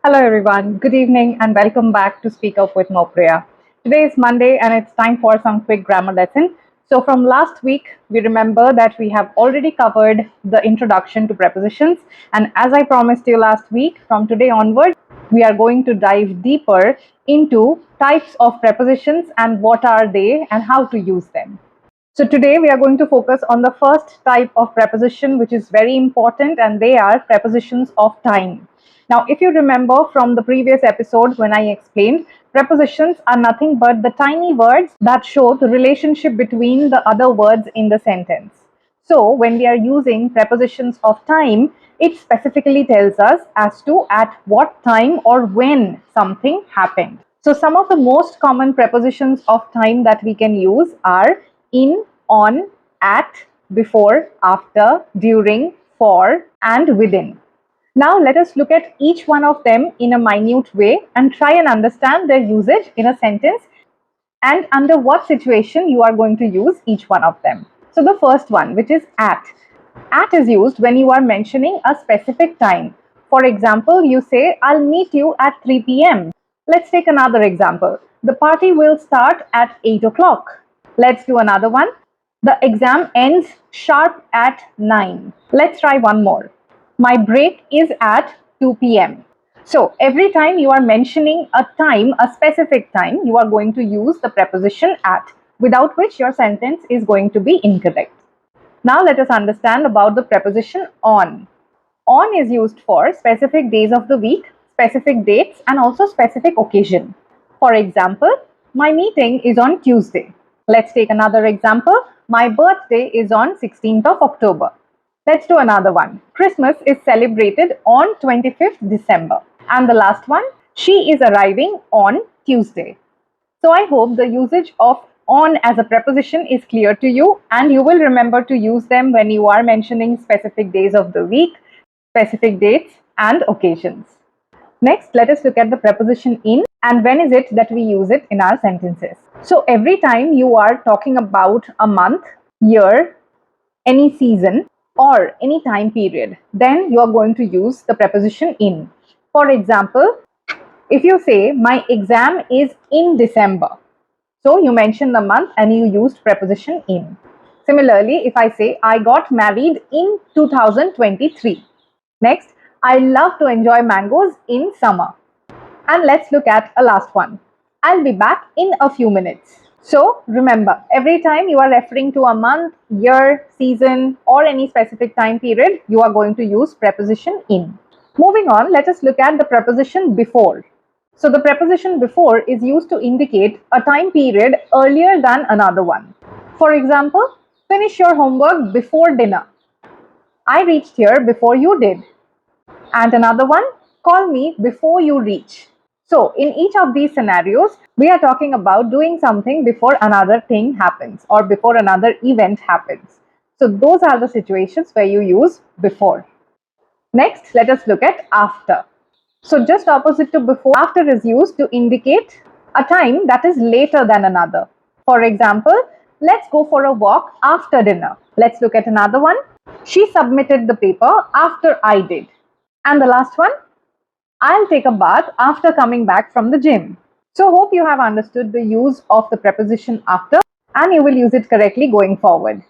Hello everyone, good evening and welcome back to Speak Up with Mopriya. Today is Monday and it's time for some quick grammar lesson. So from last week, we remember that we have already covered the introduction to prepositions, and as I promised you last week, from today onward, we are going to dive deeper into types of prepositions and what are they and how to use them. So today we are going to focus on the first type of preposition, which is very important, and they are prepositions of time. Now, if you remember from the previous episode when I explained, prepositions are nothing but the tiny words that show the relationship between the other words in the sentence. So when we are using prepositions of time, it specifically tells us as to at what time or when something happened. So some of the most common prepositions of time that we can use are in, on, at, before, after, during, for, and within. Now let us look at each one of them in a minute way and try and understand their usage in a sentence and under what situation you are going to use each one of them. So the first one, which is at. At is used when you are mentioning a specific time. For example, you say, I'll meet you at 3 p.m. Let's take another example. The party will start at 8 o'clock. Let's do another one. The exam ends sharp at 9. Let's try one more. My break is at 2 p.m. So every time you are mentioning a time, a specific time, you are going to use the preposition at, without which your sentence is going to be incorrect. Now let us understand about the preposition on. On is used for specific days of the week, specific dates, and also specific occasion. For example, my meeting is on Tuesday. Let's take another example. My birthday is on 16th of October. Let's do another one. Christmas is celebrated on 25th December. And the last one, she is arriving on Tuesday. So I hope the usage of on as a preposition is clear to you, and you will remember to use them when you are mentioning specific days of the week, specific dates, and occasions. Next, let us look at the preposition in and when is it that we use it in our sentences. So every time you are talking about a month, year, any season, or any time period, then you are going to use the preposition in. For example, if you say, my exam is in December, so you mention the month and you used preposition in. Similarly, if I say, I got married in 2023. Next, I love to enjoy mangoes in summer. And let's look at a last one. I'll be back in a few minutes. So remember, every time you are referring to a month, year, season, or any specific time period, you are going to use preposition in. Moving on, let us look at the preposition before. So the preposition before is used to indicate a time period earlier than another one. For example, finish your homework before dinner. I reached here before you did. And another one, call me before you reach. So in each of these scenarios, we are talking about doing something before another thing happens or before another event happens. So those are the situations where you use before. Next, let us look at after. So just opposite to before, after is used to indicate a time that is later than another. For example, let's go for a walk after dinner. Let's look at another one. She submitted the paper after I did. And the last one, I'll take a bath after coming back from the gym. So hope you have understood the use of the preposition after and you will use it correctly going forward.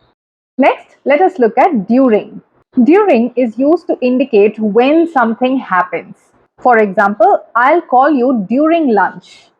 Next, let us look at during. During is used to indicate when something happens. For example, I'll call you during lunch.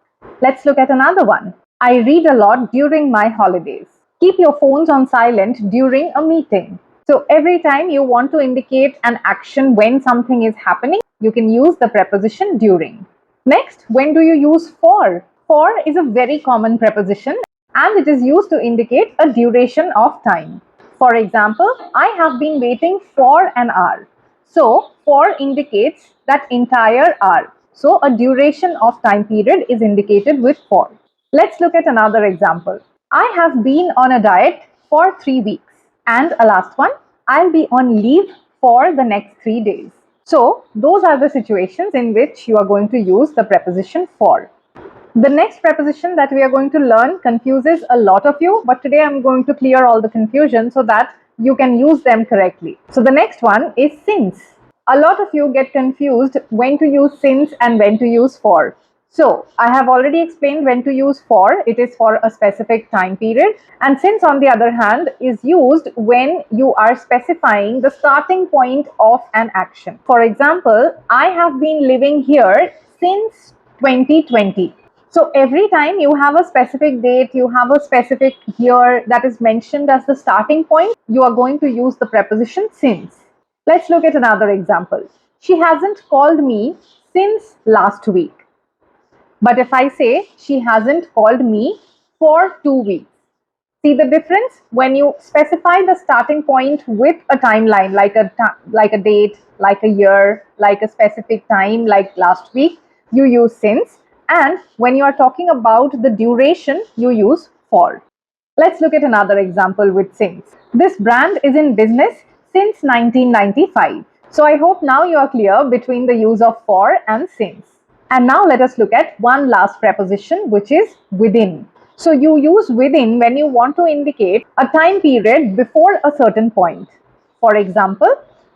Let's look at another one. I read a lot during my holidays. Keep your phones on silent during a meeting. So every time you want to indicate an action when something is happening, you can use the preposition during. Next, when do you use for? For is a very common preposition and it is used to indicate a duration of time. For example, I have been waiting for an hour. So, for indicates that entire hour. So, a duration of time period is indicated with for. Let's look at another example. I have been on a diet for 3 weeks. And a last one, I'll be on leave for the next 3 days. So, those are the situations in which you are going to use the preposition for. The next preposition that we are going to learn confuses a lot of you, but today I'm going to clear all the confusion so that you can use them correctly. So the next one is since. A lot of you get confused when to use since and when to use for. So I have already explained when to use for. It is for a specific time period, and since, on the other hand, is used when you are specifying the starting point of an action. For example, I have been living here since 2020. So every time you have a specific date, you have a specific year that is mentioned as the starting point, you are going to use the preposition since. Let's look at another example. She hasn't called me since last week. But if I say she hasn't called me for 2 weeks, see the difference? When you specify the starting point with a timeline, like a date, like a year, like a specific time, like last week, you use since. And when you are talking about the duration, you use for. Let's look at another example with since. This brand is in business since 1995. So I hope now you are clear between the use of for and since. And now let us look at one last preposition, which is within. So you use within when you want to indicate a time period before a certain point. For example,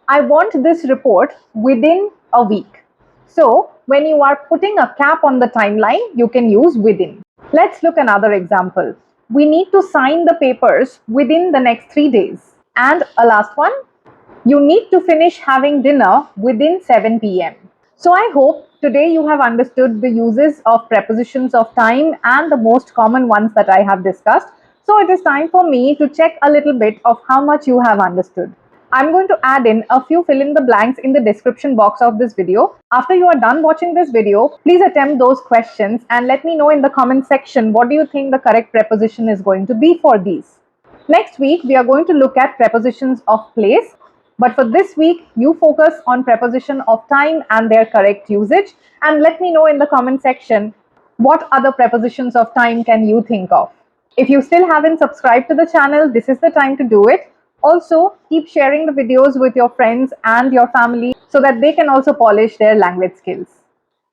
I want this report within a week. So when you are putting a cap on the timeline, you can use within. Let's look another example. We need to sign the papers within the next 3 days. And a last one, you need to finish having dinner within 7 p.m. So I hope today you have understood the uses of prepositions of time and the most common ones that I have discussed. So it is time for me to check a little bit of how much you have understood. I'm going to add in a few fill in the blanks in the description box of this video. After you are done watching this video, please attempt those questions and let me know in the comment section what do you think the correct preposition is going to be for these. Next week, we are going to look at prepositions of place. But for this week, you focus on preposition of time and their correct usage. And let me know in the comment section what other prepositions of time can you think of. If you still haven't subscribed to the channel, this is the time to do it. Also, keep sharing the videos with your friends and your family so that they can also polish their language skills.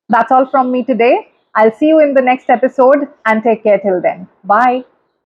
That's all from me today. I'll see you in the next episode and take care till then. Bye.